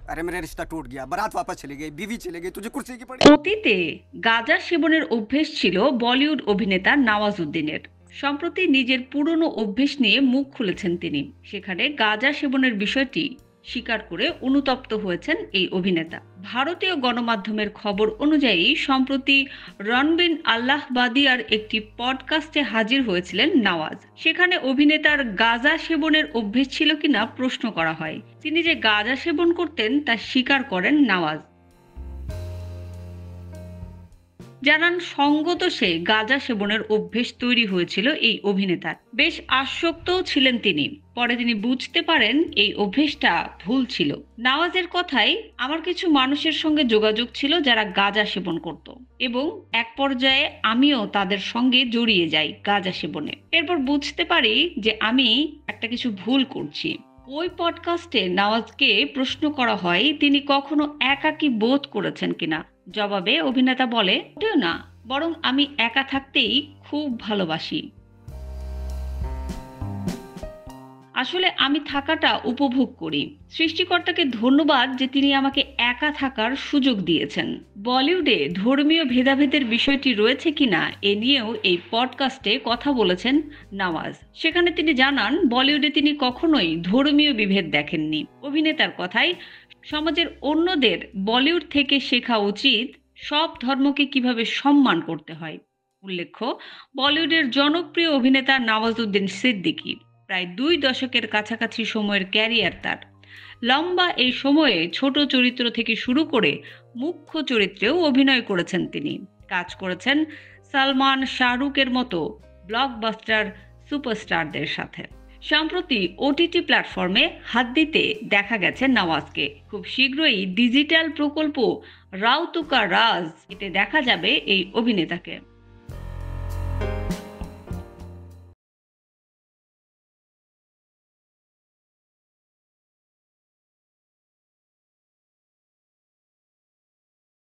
अरे मेरा रिश्ता टूट गया, बारात वापस चली गई, बीवी चली गई, तुझे कुर्सी की पड़ी। অতীতে গাঁজা সেবনের অভ্যেস ছিল বলিউড অভিনেতা নওয়াজুদ্দিনের। সম্প্রতি নিজের পুরনো অভ্যেস নিয়ে মুখ খুলেছেন তিনি। সেখানে গাঁজা সেবনের বিষয়টি স্বীকার করে অনুতপ্ত হয়েছেন এই অভিনেতা। ভারতীয় গণমাধ্যমের খবর অনুযায়ী সম্প্রতি রণবীর আল্লাহবাদিয়ার একটি পডকাস্টে হাজির হয়েছিলেন নওয়াজ। সেখানে অভিনেতার গাঁজা সেবনের অভ্যেস ছিল কিনা প্রশ্ন করা হয়। তিনি যে গাঁজা সেবন করতেন তা স্বীকার করেন নওয়াজ। জানান সঙ্গদোষে গাঁজা সেবনের অভ্যেস তৈরি হয়েছিল এই অভিনেতার। বেশ আসক্তও ছিলেন তিনি। পরে তিনি বুঝতে পারেন এই অভ্যেসটা ভুল ছিল। নওয়াজের কথায়, আমার কিছু মানুষের সঙ্গে যোগাযোগ ছিল যারা গাঁজা সেবন করত এবং এক পর্যায়ে আমিও তাদের সঙ্গে জড়িয়ে যাই গাঁজা সেবনে। এরপর বুঝতে পারি যে আমি একটা কিছু ভুল করছি। ওই পডকাস্টে নওয়াজকে প্রশ্ন করা হয় তিনি কখনো একাকী বোধ করেছেন কিনা। জবাবে অভিনেতা বলে, মোটেও না, বরং আমি একা থাকতেই খুব ভালোবাসি। আসলে আমি থাকাটা উপভোগ করি। সৃষ্টিকর্তাকে ধন্যবাদ যে তিনি আমাকে একা থাকার সুযোগ দিয়েছেন। বলিউডে ধর্মীয় ভেদাভেদের বিষয়টি রয়েছে কিনা এ নিয়েও এই পডকাস্টে কথা বলেছেন নওয়াজ। সেখানে তিনি জানান বলিউডে তিনি কখনোই ধর্মীয় বিভেদ দেখেননি। অভিনেতার কথায়, সমাজের অন্যদের বলিউড থেকে শেখা উচিত সব ধর্মকে কিভাবে সম্মান করতে হয়। উল্লেখ্য, বলিউডের জনপ্রিয় অভিনেতা নওয়াজুদ্দিন সিদ্দিকী প্রায় ২ দশকের কাছাকাছি সময়ের ক্যারিয়ার তার। লম্বা এই সময়ে ছোট চরিত্র থেকে শুরু করে মুখ্য চরিত্রেও অভিনয় করেছেন তিনি। কাজ করেছেন সালমান, শাহরুখের মতো ব্লকবাস্টার সুপারস্টারদের সাথে। সম্প্রতি ওটিটি প্ল্যাটফর্মে হাত দিতে দেখা গেছে নওয়াজকে। খুব শীঘ্রই ডিজিটাল প্রকল্প রাউতুকা রাজ এতে দেখা যাবে এই অভিনেতাকে।